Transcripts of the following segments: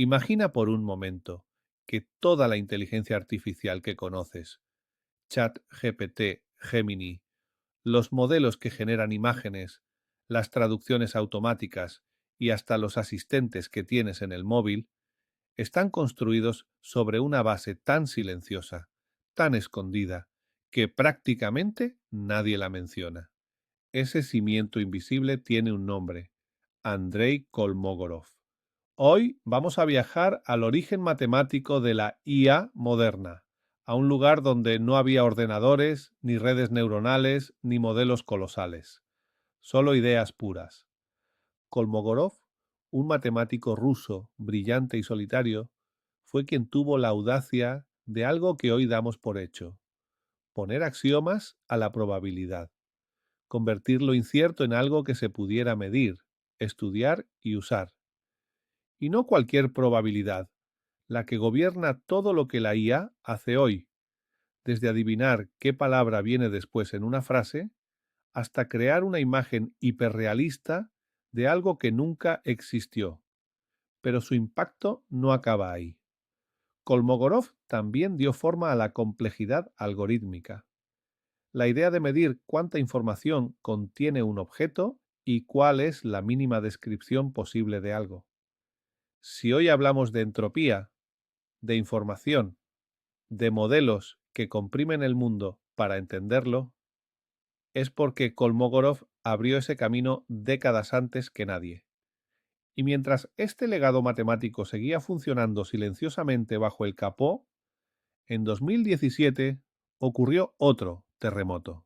Imagina por un momento que toda la inteligencia artificial que conoces, ChatGPT, Gemini, los modelos que generan imágenes, las traducciones automáticas y hasta los asistentes que tienes en el móvil, están construidos sobre una base tan silenciosa, tan escondida, que prácticamente nadie la menciona. Ese cimiento invisible tiene un nombre: Andrei Kolmogorov. Hoy vamos a viajar al origen matemático de la IA moderna, a un lugar donde no había ordenadores, ni redes neuronales, ni modelos colosales. Solo ideas puras. Kolmogorov, un matemático ruso brillante y solitario, fue quien tuvo la audacia de algo que hoy damos por hecho: poner axiomas a la probabilidad, convertir lo incierto en algo que se pudiera medir, estudiar y usar. Y no cualquier probabilidad, la que gobierna todo lo que la IA hace hoy, desde adivinar qué palabra viene después en una frase, hasta crear una imagen hiperrealista de algo que nunca existió. Pero su impacto no acaba ahí. Kolmogorov también dio forma a la complejidad algorítmica, la idea de medir cuánta información contiene un objeto y cuál es la mínima descripción posible de algo. Si hoy hablamos de entropía, de información, de modelos que comprimen el mundo para entenderlo, es porque Kolmogorov abrió ese camino décadas antes que nadie. Y mientras este legado matemático seguía funcionando silenciosamente bajo el capó, en 2017 ocurrió otro terremoto.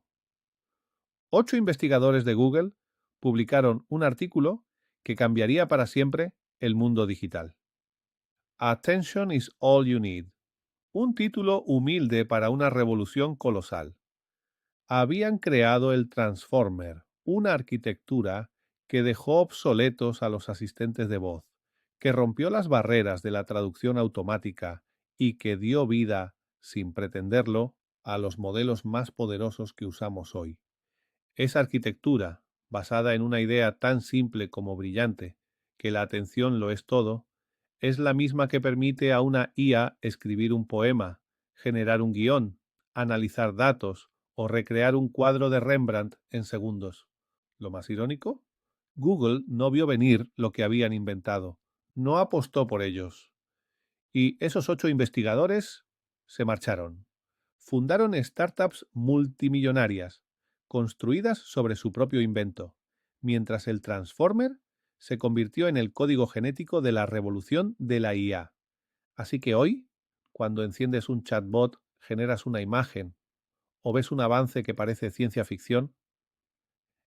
8 investigadores de Google publicaron un artículo que cambiaría para siempre el mundo digital. Attention is all you need. Un título humilde para una revolución colosal. Habían creado el Transformer, una arquitectura que dejó obsoletos a los asistentes de voz, que rompió las barreras de la traducción automática y que dio vida, sin pretenderlo, a los modelos más poderosos que usamos hoy. Esa arquitectura, basada en una idea tan simple como brillante, que la atención lo es todo, es la misma que permite a una IA escribir un poema, generar un guión, analizar datos o recrear un cuadro de Rembrandt en segundos. Lo más irónico, Google no vio venir lo que habían inventado, no apostó por ellos. Y esos 8 investigadores se marcharon. Fundaron startups multimillonarias, construidas sobre su propio invento, mientras el Transformer se convirtió en el código genético de la revolución de la IA. Así que hoy, cuando enciendes un chatbot, generas una imagen o ves un avance que parece ciencia ficción,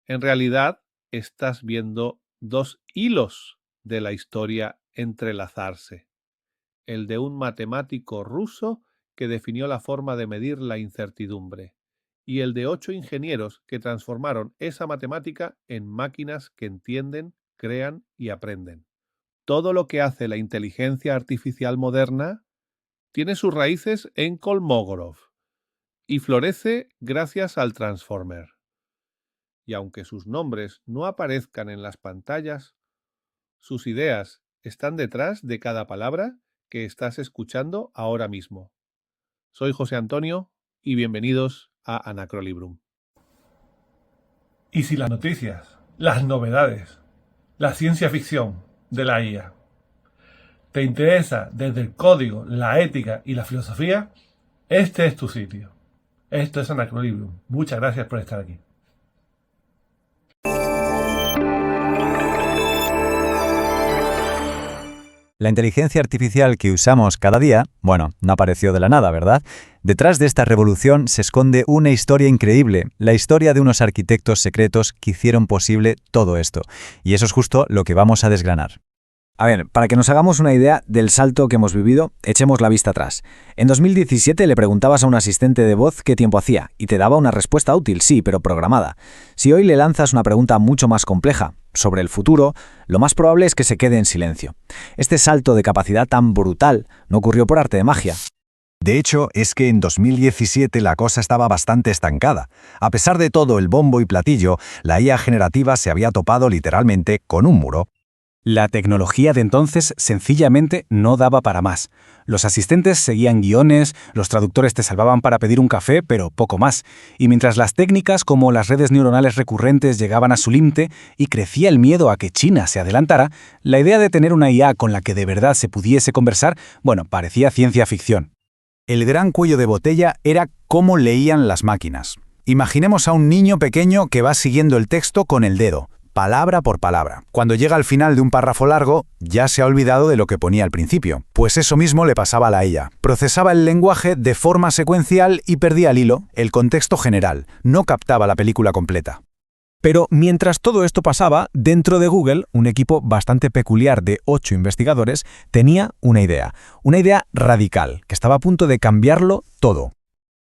en realidad estás viendo 2 hilos de la historia entrelazarse. El de un matemático ruso que definió la forma de medir la incertidumbre, y el de 8 ingenieros que transformaron esa matemática en máquinas que entienden, crean y aprenden. Todo lo que hace la inteligencia artificial moderna tiene sus raíces en Kolmogorov y florece gracias al Transformer. Y aunque sus nombres no aparezcan en las pantallas, sus ideas están detrás de cada palabra que estás escuchando ahora mismo. Soy José Antonio y bienvenidos a Anacrolibrum. ¿Y si las noticias, las novedades, la ciencia ficción de la IA te interesa desde el código, la ética y la filosofía? Este es tu sitio. Esto es Anacrolibrum. Muchas gracias por estar aquí. La inteligencia artificial que usamos cada día, bueno, no apareció de la nada, ¿verdad? Detrás de esta revolución se esconde una historia increíble, la historia de unos arquitectos secretos que hicieron posible todo esto. Y eso es justo lo que vamos a desgranar. A ver, para que nos hagamos una idea del salto que hemos vivido, echemos la vista atrás. En 2017 le preguntabas a un asistente de voz qué tiempo hacía, y te daba una respuesta útil, sí, pero programada. Si hoy le lanzas una pregunta mucho más compleja, sobre el futuro, lo más probable es que se quede en silencio. Este salto de capacidad tan brutal no ocurrió por arte de magia. De hecho, es que en 2017 la cosa estaba bastante estancada. A pesar de todo el bombo y platillo, la IA generativa se había topado literalmente con un muro. La tecnología de entonces sencillamente no daba para más. Los asistentes seguían guiones, los traductores te salvaban para pedir un café, pero poco más. Y mientras las técnicas como las redes neuronales recurrentes llegaban a su límite y crecía el miedo a que China se adelantara, la idea de tener una IA con la que de verdad se pudiese conversar, parecía ciencia ficción. El gran cuello de botella era cómo leían las máquinas. Imaginemos a un niño pequeño que va siguiendo el texto con el dedo, palabra por palabra. Cuando llega al final de un párrafo largo, ya se ha olvidado de lo que ponía al principio. Pues eso mismo le pasaba a la IA. Procesaba el lenguaje de forma secuencial y perdía el hilo, el contexto general. No captaba la película completa. Pero mientras todo esto pasaba, dentro de Google, un equipo bastante peculiar de 8 investigadores tenía una idea radical, que estaba a punto de cambiarlo todo.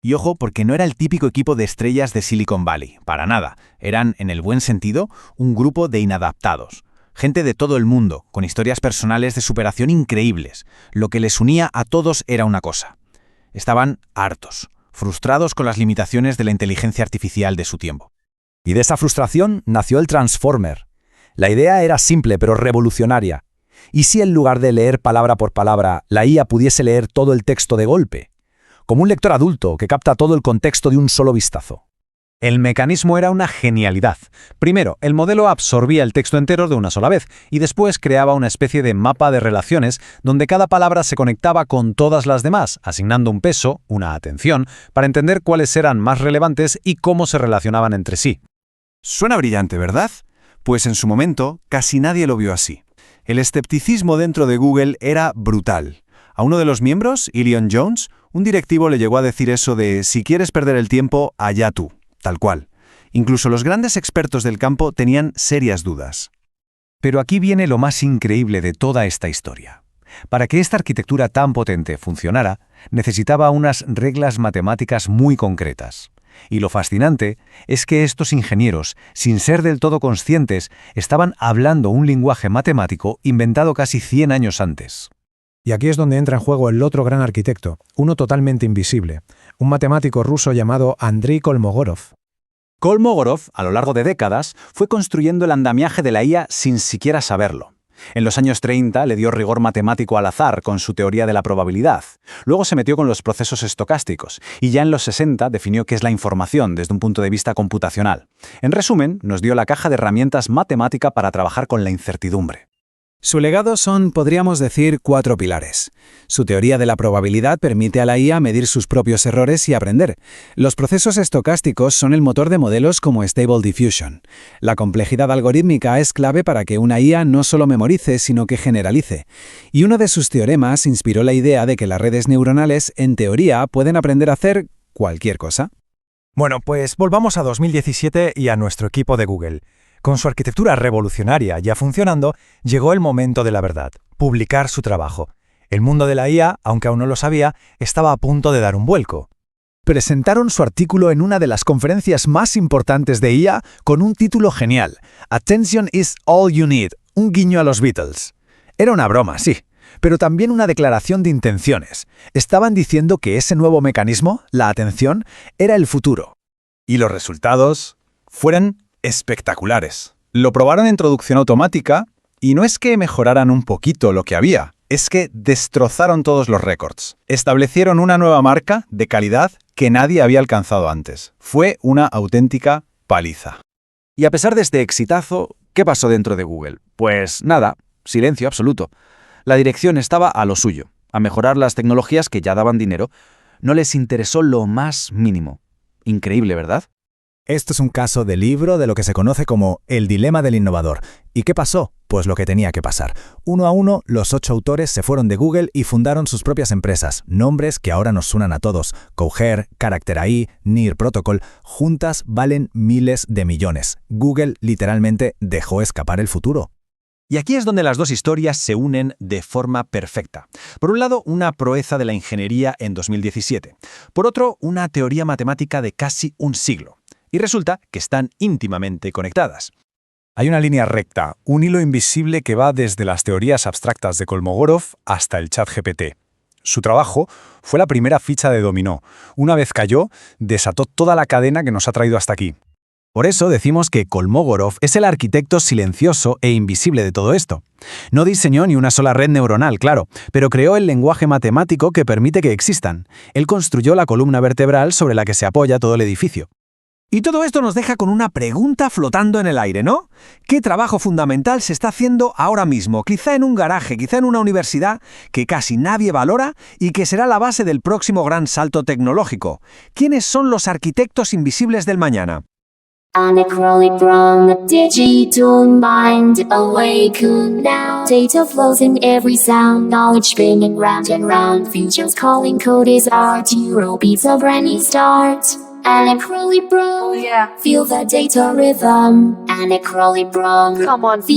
Y ojo, porque no era el típico equipo de estrellas de Silicon Valley, para nada. Eran, en el buen sentido, un grupo de inadaptados. Gente de todo el mundo, con historias personales de superación increíbles. Lo que les unía a todos era una cosa. Estaban hartos, frustrados con las limitaciones de la inteligencia artificial de su tiempo. Y de esa frustración nació el Transformer. La idea era simple pero revolucionaria. ¿Y si en lugar de leer palabra por palabra, la IA pudiese leer todo el texto de golpe? Como un lector adulto que capta todo el contexto de un solo vistazo. El mecanismo era una genialidad. Primero, el modelo absorbía el texto entero de una sola vez y después creaba una especie de mapa de relaciones donde cada palabra se conectaba con todas las demás, asignando un peso, una atención, para entender cuáles eran más relevantes y cómo se relacionaban entre sí. Suena brillante, ¿verdad? Pues en su momento casi nadie lo vio así. El escepticismo dentro de Google era brutal. A uno de los miembros, Elon Jones, un directivo le llegó a decir eso de «si quieres perder el tiempo, allá tú», tal cual. Incluso los grandes expertos del campo tenían serias dudas. Pero aquí viene lo más increíble de toda esta historia. Para que esta arquitectura tan potente funcionara, necesitaba unas reglas matemáticas muy concretas. Y lo fascinante es que estos ingenieros, sin ser del todo conscientes, estaban hablando un lenguaje matemático inventado casi 100 años antes. Y aquí es donde entra en juego el otro gran arquitecto, uno totalmente invisible, un matemático ruso llamado Andrei Kolmogorov. Kolmogorov, a lo largo de décadas, fue construyendo el andamiaje de la IA sin siquiera saberlo. En los años 30 le dio rigor matemático al azar con su teoría de la probabilidad. Luego se metió con los procesos estocásticos y ya en los 60 definió qué es la información desde un punto de vista computacional. En resumen, nos dio la caja de herramientas matemática para trabajar con la incertidumbre. Su legado son, podríamos decir, 4 pilares. Su teoría de la probabilidad permite a la IA medir sus propios errores y aprender. Los procesos estocásticos son el motor de modelos como Stable Diffusion. La complejidad algorítmica es clave para que una IA no solo memorice, sino que generalice. Y uno de sus teoremas inspiró la idea de que las redes neuronales, en teoría, pueden aprender a hacer cualquier cosa. Bueno, pues volvamos a 2017 y a nuestro equipo de Google. Con su arquitectura revolucionaria ya funcionando, llegó el momento de la verdad, publicar su trabajo. El mundo de la IA, aunque aún no lo sabía, estaba a punto de dar un vuelco. Presentaron su artículo en una de las conferencias más importantes de IA con un título genial, Attention is all you need, un guiño a los Beatles. Era una broma, sí, pero también una declaración de intenciones. Estaban diciendo que ese nuevo mecanismo, la atención, era el futuro. Y los resultados fueron espectaculares. Lo probaron en traducción automática y no es que mejoraran un poquito lo que había, es que destrozaron todos los récords. Establecieron una nueva marca de calidad que nadie había alcanzado antes. Fue una auténtica paliza. Y a pesar de este exitazo, ¿qué pasó dentro de Google? Pues nada, silencio absoluto. La dirección estaba a lo suyo, a mejorar las tecnologías que ya daban dinero. No les interesó lo más mínimo. Increíble, ¿verdad? Esto es un caso de libro de lo que se conoce como el dilema del innovador. ¿Y qué pasó? Pues lo que tenía que pasar. Uno a uno, los 8 autores se fueron de Google y fundaron sus propias empresas, nombres que ahora nos suenan a todos. Cohere, Character AI, Near Protocol, juntas valen miles de millones. Google literalmente dejó escapar el futuro. Y aquí es donde las dos historias se unen de forma perfecta. Por un lado, una proeza de la ingeniería en 2017. Por otro, una teoría matemática de casi un siglo. Y resulta que están íntimamente conectadas. Hay una línea recta, un hilo invisible que va desde las teorías abstractas de Kolmogorov hasta el ChatGPT. Su trabajo fue la primera ficha de dominó. Una vez cayó, desató toda la cadena que nos ha traído hasta aquí. Por eso decimos que Kolmogorov es el arquitecto silencioso e invisible de todo esto. No diseñó ni una sola red neuronal, claro, pero creó el lenguaje matemático que permite que existan. Él construyó la columna vertebral sobre la que se apoya todo el edificio. Y todo esto nos deja con una pregunta flotando en el aire, ¿no? ¿Qué trabajo fundamental se está haciendo ahora mismo? Quizá en un garaje, quizá en una universidad que casi nadie valora y que será la base del próximo gran salto tecnológico. ¿Quiénes son los arquitectos invisibles del mañana? Anachronic from the digital mind, awaken now. Data flows in every sound, knowledge spinning round and round. Futures calling, code is art, zero beats a brand new start. Anachronic bro, yeah. Feel the data rhythm. Anachronic bro, come on.